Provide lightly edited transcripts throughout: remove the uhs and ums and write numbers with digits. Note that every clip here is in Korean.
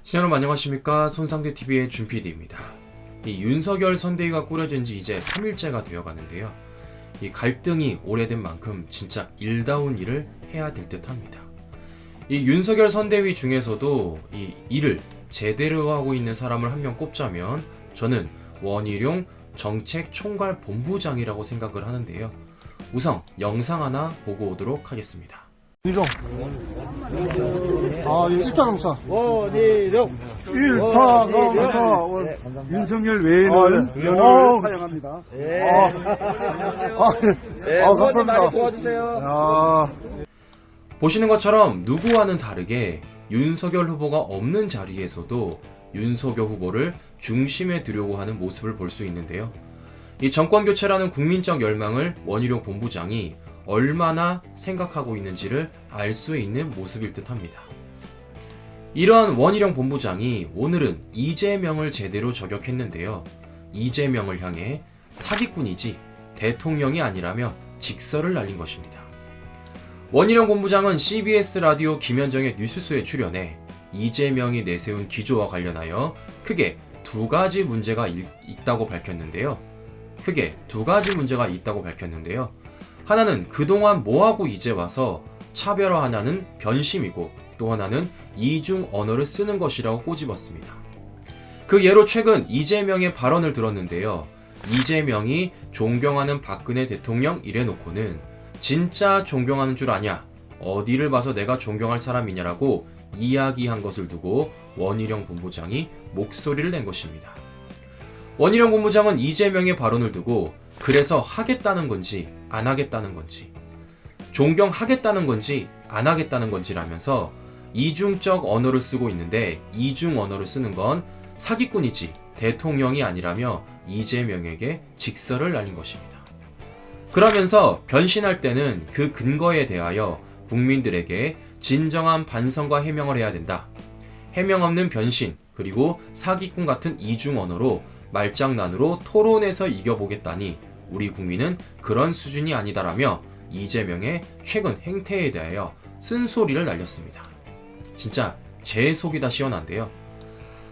시청자 여러분 안녕하십니까. 손상대TV의 준PD입니다. 이 윤석열 선대위가 꾸려진 지 이제 3일째가 되어가는데요. 이 갈등이 오래된 만큼 진짜 일다운 일을 해야 될 듯 합니다. 이 윤석열 선대위 중에서도 이 일을 제대로 하고 있는 사람을 한 명 꼽자면 저는 원희룡 정책총괄본부장이라고 생각을 하는데요. 우선 영상 하나 보고 오도록 하겠습니다. 원희룡. 아, 예, 일타강사. 원희룡. 일타강사. 윤석열 외에는 면허를 사용합니다. 감사합니다. 많이 도와주세요. 보시는 것처럼 누구와는 다르게 윤석열 후보가 없는 자리에서도 윤석열 후보를 중심에 두려고 하는 모습을 볼 수 있는데요. 이 정권교체라는 국민적 열망을 원희룡 본부장이 얼마나 생각하고 있는지를 알 수 있는 모습일 듯 합니다. 이런 원희룡 본부장이 오늘은 이재명을 제대로 저격했는데요. 이재명을 향해 사기꾼이지 대통령이 아니라며 직설을 날린 것입니다. 원희룡 본부장은 CBS 라디오 김현정의 뉴스쇼에 출연해 이재명이 내세운 기조와 관련하여 크게 두 가지 문제가 있다고 밝혔는데요. 하나는 그동안 뭐하고 이제 와서 차별화하냐는 변심이고 또 하나는 이중 언어를 쓰는 것이라고 꼬집었습니다. 그 예로 최근 이재명의 발언을 들었는데요. 이재명이 존경하는 박근혜 대통령 이래놓고는 진짜 존경하는 줄 아냐? 어디를 봐서 내가 존경할 사람이냐라고 이야기한 것을 두고 원희룡 본부장이 목소리를 낸 것입니다. 원희룡 본부장은 이재명의 발언을 두고 그래서 하겠다는 건지 안 하겠다는 건지, 존경하겠다는 건지 안 하겠다는 건지라면서 이중적 언어를 쓰고 있는데 이중 언어를 쓰는 건 사기꾼이지 대통령이 아니라며 이재명에게 직설을 날린 것입니다. 그러면서 변신할 때는 그 근거에 대하여 국민들에게 진정한 반성과 해명을 해야 된다. 해명 없는 변신 그리고 사기꾼 같은 이중 언어로 말장난으로 토론에서 이겨보겠다니 우리 국민은 그런 수준이 아니다라며 이재명의 최근 행태에 대하여 쓴소리를 날렸습니다. 진짜 제 속이 다 시원한데요.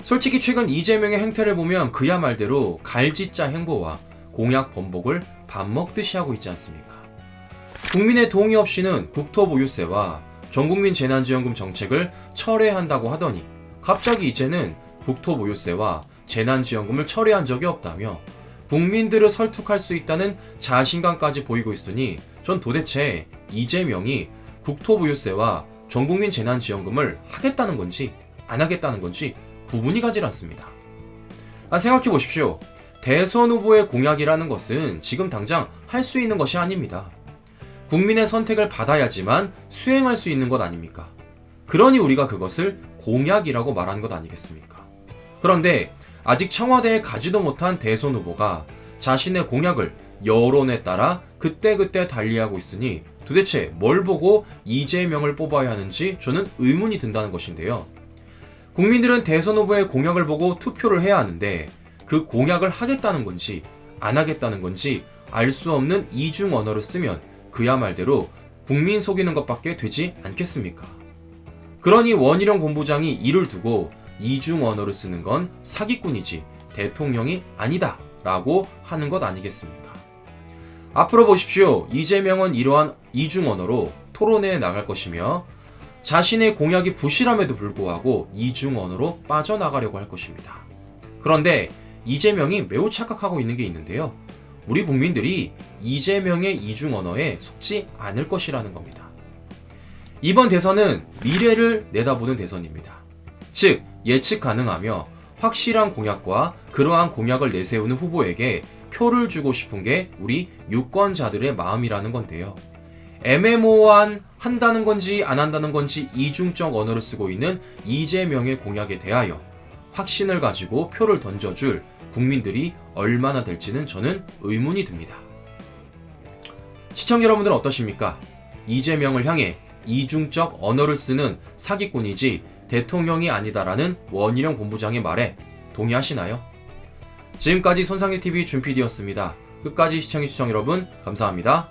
솔직히 최근 이재명의 행태를 보면 그야 말대로 갈짓자 행보와 공약 번복을 밥 먹듯이 하고 있지 않습니까? 국민의 동의 없이는 국토보유세와 전국민 재난지원금 정책을 철회한다고 하더니 갑자기 이제는 국토보유세와 재난지원금을 철회한 적이 없다며 국민들을 설득할 수 있다는 자신감까지 보이고 있으니 전 도대체 이재명이 국토보유세와 전국민 재난지원금을 하겠다는 건지 안 하겠다는 건지 구분이 가질 않습니다. 생각해 보십시오. 대선 후보의 공약이라는 것은 지금 당장 할 수 있는 것이 아닙니다. 국민의 선택을 받아야지만 수행할 수 있는 것 아닙니까? 그러니 우리가 그것을 공약이라고 말하는 것 아니겠습니까? 그런데 아직 청와대에 가지도 못한 대선 후보가 자신의 공약을 여론에 따라 그때그때 달리하고 있으니 도대체 뭘 보고 이재명을 뽑아야 하는지 저는 의문이 든다는 것인데요. 국민들은 대선 후보의 공약을 보고 투표를 해야 하는데 그 공약을 하겠다는 건지 안 하겠다는 건지 알 수 없는 이중 언어를 쓰면 그야 말대로 국민 속이는 것밖에 되지 않겠습니까? 그러니 원희룡 본부장이 이를 두고 이중 언어를 쓰는 건 사기꾼이지 대통령이 아니다 라고 하는 것 아니겠습니까? 앞으로 보십시오. 이재명은 이러한 이중 언어로 토론회에 나갈 것이며 자신의 공약이 부실함에도 불구하고 이중 언어로 빠져나가려고 할 것입니다. 그런데 이재명이 매우 착각하고 있는 게 있는데요. 우리 국민들이 이재명의 이중 언어에 속지 않을 것이라는 겁니다. 이번 대선은 미래를 내다보는 대선입니다. 즉 예측 가능하며 확실한 공약과 그러한 공약을 내세우는 후보에게 표를 주고 싶은 게 우리 유권자들의 마음이라는 건데요. 애매모호한 한다는 건지 안 한다는 건지 이중적 언어를 쓰고 있는 이재명의 공약에 대하여 확신을 가지고 표를 던져줄 국민들이 얼마나 될지는 저는 의문이 듭니다. 시청자 여러분들은 어떠십니까? 이재명을 향해 이중적 언어를 쓰는 사기꾼이지 대통령이 아니다라는 원희룡 본부장의 말에 동의하시나요? 지금까지 손상대TV 준PD였습니다. 끝까지 시청해주신 여러분 감사합니다.